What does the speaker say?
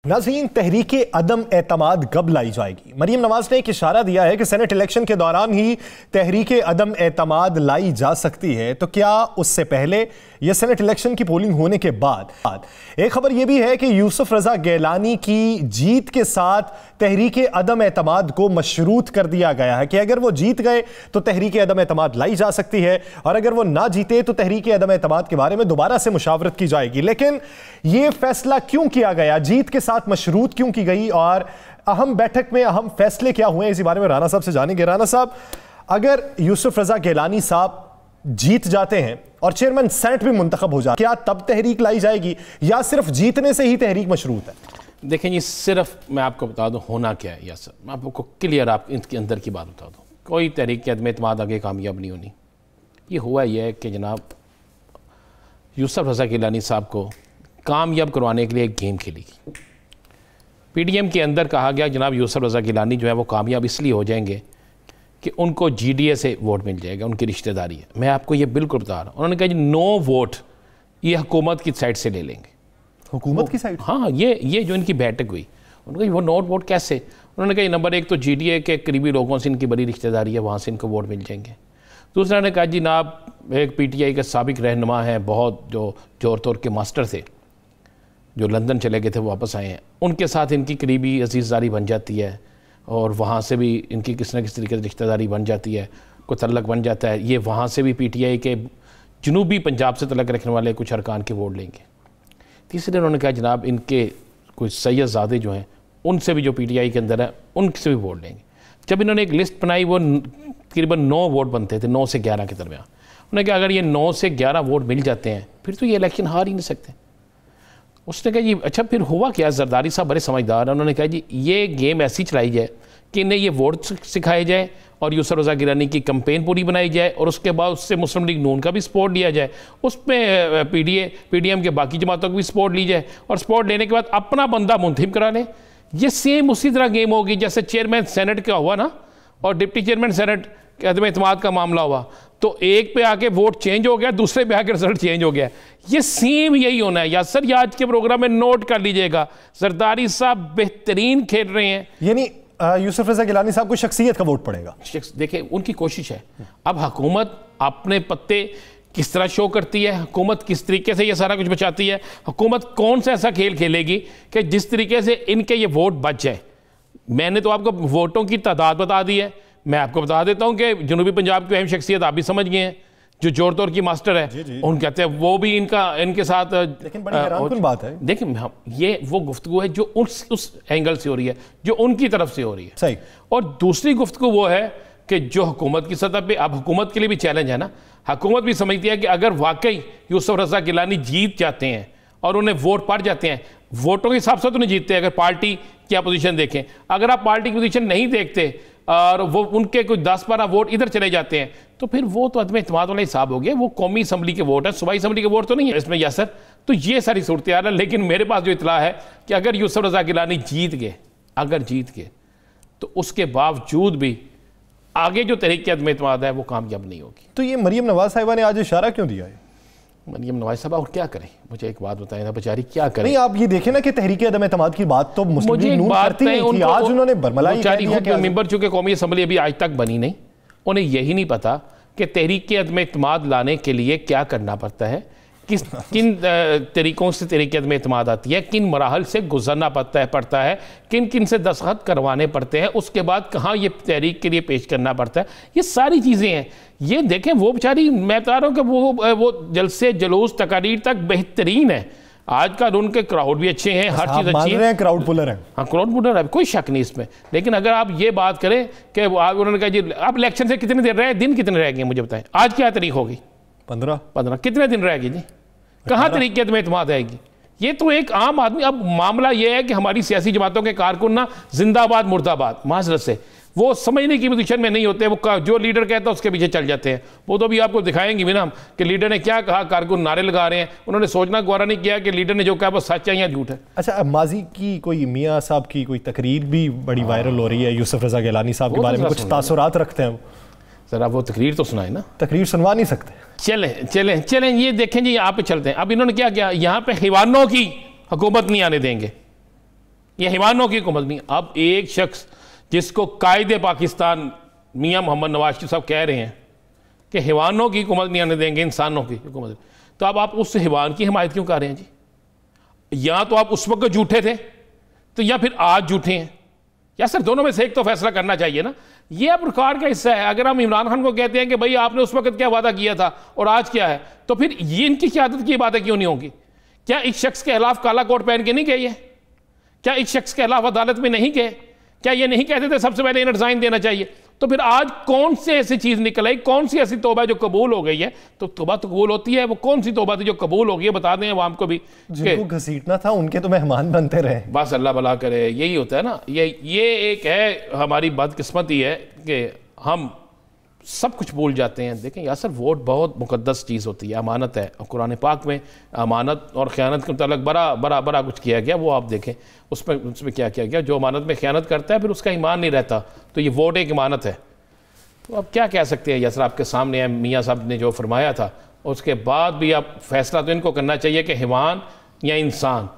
नाज़रीन, तहरीके अदम एतमाद कब लाई जाएगी? मरीम नवाज ने एक इशारा दिया है कि सेनेट इलेक्शन के दौरान ही तहरीके अदम एतमाद लाई जा सकती है, तो क्या उससे पहले या सेनेट इलेक्शन की पोलिंग होने के बाद? एक खबर यह भी है कि यूसुफ रजा गैलानी की जीत के साथ तहरीके अदम एतमाद को मशरूत कर दिया गया है कि अगर वो जीत गए तो तहरीके अदम एतमाद लाई जा सकती है, और अगर वो ना जीते तो तहरीके अदम एतमाद के बारे में दोबारा से मुशावरत की जाएगी। लेकिन यह फैसला क्यों किया गया, जीत के साथ मशरूत क्यों की गई, और अहम बैठक में अहम फैसले क्या हुए, इसी बारे में राना साहब से जानेंगे। राना साहब, अगर यूसुफ रजा गैलानी साहब जीत जाते हैं और चेयरमैन सेनेट भी मुंतखब हो जाए, क्या तब तहरीक लाई जाएगी या सिर्फ जीतने से ही तहरीक मशरूत है? देखें जी, सिर्फ मैं आपको बता दूं होना क्या है। यस सर, मैं आपको क्लियर आप इनके अंदर की बात बता दूं। कोई तहरीक के अदम एतमाद आगे कामयाब नहीं होनी। ये हुआ यह है कि जनाब यूसुफ रजा गैलानी साहब को कामयाब करवाने के लिए एक गेम खेली गई। पीडीएम के अंदर कहा गया जनाब यूसुफ रजा गैलानी जो है वो कामयाब इसलिए हो जाएंगे कि उनको जीडीए से वोट मिल जाएगा, उनकी रिश्तेदारी है। मैं आपको ये बिल्कुल बता रहा हूँ। उन्होंने कहा जी 9 वोट ये हुकूमत की साइड से ले लेंगे। हुकूमत की साइड? हाँ, ये जो इनकी बैठक हुई, उन्होंने कहा वो 9 वोट कैसे? उन्होंने कहा नंबर 1 तो जीडीए के करीबी लोगों से इनकी बड़ी रिश्तेदारी है, वहाँ से इनको वोट मिल जाएंगे। दूसरा ने कहा जी नाब एक पीटीआई के साबिक रहनुमा हैं, बहुत जो जोर तोर के मास्टर थे, जो लंदन चले गए थे वापस आए हैं, उनके साथ इनकी करीबी अजीज़दारी बन जाती है और वहाँ से भी इनकी किसी न किसी तरीके से रिश्तेदारी बन जाती है, कोई तल्लक बन जाता है। ये वहाँ से भी पीटीआई के जनूबी पंजाब से तल्लक रखने वाले कुछ अरकान के वोट लेंगे। तीसरे उन्होंने कहा जनाब इनके कुछ सैयदज़ादे जो हैं उनसे भी जो पीटीआई के अंदर है उनसे भी वोट लेंगे। जब इन्होंने एक लिस्ट बनाई, वो तकरीबन 9 वोट बनते थे, 9 से 11 के दरमियान। उन्होंने कहा अगर ये 9 से 11 वोट मिल जाते हैं फिर तो ये इलेक्शन हार ही नहीं सकते। उसने कहा जी अच्छा फिर हुआ क्या? जरदारी साहब बड़े समझदार हैं। उन्होंने कहा जी ये गेम ऐसी चलाई जाए कि इन्हें ये वोट सिखाए जाए और यूसुफ रजा गैलानी की कैंपेन पूरी बनाई जाए, और उसके बाद उससे मुस्लिम लीग नून का भी सपोर्ट लिया जाए, उसमें पीडीएम के बाकी जमातों को भी सपोर्ट ली जाए, और सपोर्ट लेने के बाद अपना बंदा मुंतखब करा लें। ये सेम उसी तरह गेम होगी जैसे चेयरमैन सेनेट का हुआ ना, और डिप्टी चेयरमैन सेनेट के अदम एतमाद का मामला हुआ, तो एक पे आके वोट चेंज हो गया, दूसरे पे आके रिजल्ट चेंज हो गया। ये सेम यही होना है। या सर ये आज के प्रोग्राम में नोट कर लीजिएगा, जरदारी साहब बेहतरीन खेल रहे हैं। यानी यूसुफ रजा गैलानी साहब को शख्सियत का वोट पड़ेगा। देखिए उनकी कोशिश है। अब हुकूमत अपने पत्ते किस तरह शो करती है, हुकूमत किस तरीके से ये सारा कुछ बचाती है, हुकूमत कौन सा ऐसा खेल खेलेगी कि जिस तरीके से इनके ये वोट बच जाए। मैंने तो आपको वोटों की तादाद बता दी है। मैं आपको बता देता हूं कि जनूबी पंजाब की अहम शख्सियत आप भी समझ गए हैं, जो जोर तोर की मास्टर है, उन कहते हैं वो भी इनके साथ। लेकिन बड़ी हैरानकुन बात है, देखिए ये वो गुफ्तगू है जो उस एंगल से हो रही है, जो उनकी तरफ से हो रही है। सही। और दूसरी गुफ्तगू वो है कि जो हुकूमत की सतह पे, अब हुकूमत के लिए भी चैलेंज है ना, हुकूमत भी समझती है कि अगर वाकई यूसुफ रजा गैलानी जीत जाते हैं और उन्हें वोट पड़ जाते हैं, वोटों के हिसाब से तो नहीं जीतते, अगर पार्टी की अपोजिशन देखें, अगर आप पार्टी की पोजीशन नहीं देखते और वो उनके कुछ 10-12 वोट इधर चले जाते हैं, तो फिर वो तो अदम एतमाद वाला हिसाब हो गया। वो कौमी असम्बली के वोट है, सूबाई असम्बली के वोट तो नहीं है इसमें। या सर, तो ये सारी सूरत हाल है। लेकिन मेरे पास जो इतला है कि अगर यूसुफ रजा गैलानी जीत गए तो उसके बावजूद भी आगे जो तहरीक अदम एतमाद है वो कामयाब नहीं होगी। तो ये मरीम नवाज साहिबा ने आज इशारा क्यों दिया है? मरीम नवाज साहब और क्या करें, मुझे एक बात बताएं ना, बेचारी क्या करें। नहीं, आप ये देखें ना कि तहरीक अदम एतमाद की बात तो मुस्लिम लीग नून करती नहीं थी, आज उन्होंने बरमलाई कह दिया कि मेंबर चूंकि कौमी असम्बली अभी आज तक बनी नहीं, उन्हें यही नहीं पता कि तहरीक अदम एतमाद लाने के लिए क्या करना पड़ता है, किन तरीक़ों से तहरीक अदम एतमाद आती है, किन मराहल से गुजरना पड़ता है, किन किन से दस्तखत करवाने पड़ते हैं, उसके बाद कहाँ ये तहरीक के लिए पेश करना पड़ता है। ये सारी चीज़ें हैं। ये देखें वो बेचारी, मैं बता रहा हूँ कि वो जलसे जुलूस तकारीर तक बेहतरीन है। आज का उनके क्राउड भी अच्छे हैं, हर चीज़ अच्छी है। क्राउड पुलर है। हाँ, क्राउड पुलर है, कोई शक नहीं इसमें। लेकिन अगर आप ये बात करें कि उन्होंने कहा जी अब इलेक्शन से कितने दिन रहे, दिन कितने रह गए मुझे बताएं। आज क्या तारीख होगी? 15 कितने दिन रहेगी जी? कहाँ तरीके में एतमाद आएगी? ये तो एक आम आदमी। अब मामला ये है कि हमारी सियासी जमातों के कारकुन ना जिंदाबाद मुर्दाबाद माजरत से वो समझने की पोजीशन में नहीं होते। वो जो लीडर कहता है उसके पीछे चल जाते हैं। वो तो अभी आपको दिखाएंगे भी ना कि लीडर ने क्या कहा, कारकुन नारे लगा रहे हैं। उन्होंने सोचना गवारा नहीं किया कि लीडर ने जो कहा वो सच है या झूठ है। अच्छा, माजी की कोई मियाँ साहब की कोई तकरीर भी बड़ी वायरल हो रही है, यूसुफ रजा गैलानी साहब के बारे में कुछ तासुरात रखते हैं। जरा वो तकरीर तो सुनाए ना। तकरीर सुनवा नहीं सकते? चलें ये देखें जी, यहाँ पे चलते हैं। अब इन्होंने क्या किया, यहाँ पे हिवानों की हुकूमत नहीं आने देंगे। ये हैवानों की हुकूमत नहीं। अब एक शख्स जिसको कायदे पाकिस्तान मियाँ मोहम्मद नवाज शरीफ साहब कह रहे हैं कि हैवानों की हुकूमत नहीं आने देंगे, इंसानों की हुकूमत, तो अब आप उस हैवान की हिमायत क्यों कर रहे हैं जी? या तो आप उस वक्त झूठे थे तो या फिर आज झूठे हैं, या सर दोनों में से एक तो फैसला करना चाहिए ना। ये अब रिकॉर्ड का हिस्सा है। अगर हम इमरान खान को कहते हैं कि भाई आपने उस वक्त क्या वादा किया था और आज क्या है, तो फिर ये इनकी क़यादत की बातें क्यों नहीं होंगी? क्या इस शख्स के खिलाफ काला कोट पहन के नहीं गए ये? क्या इस शख्स के खिलाफ अदालत में नहीं गए? क्या ये नहीं कहते थे सबसे पहले इन्हें रिजाइन देना चाहिए? तो फिर आज कौन सी ऐसी चीज़ निकल आई, कौन सी ऐसी तौबा जो कबूल हो गई है? तो तौबा तो कबूल होती है, वो कौन सी तौबा थी जो कबूल हो गई है? बता दें आवाम को भी। जिनको घसीटना था उनके तो मेहमान बनते रहे। बस अल्लाह भला करे, यही होता है ना। ये एक है हमारी बदकिस्मती है कि हम सब कुछ भूल जाते हैं। देखें यार सर, वोट बहुत मुकद्दस चीज़ होती है, अमानत है। और कुरान पाक में अमानत और ख़यानत के मुताबिक बड़ा कुछ किया गया। वो आप देखें उसमें क्या किया गया। जो अमानत में ख़यानत करता है फिर उसका ईमान नहीं रहता, तो ये वोट एक अमानत है। तो अब क्या कह सकते हैं? यासर आपके सामने है, मियाँ साहब ने जो फरमाया था, उसके बाद भी अब फैसला तो इनको करना चाहिए कि हैवान या इंसान।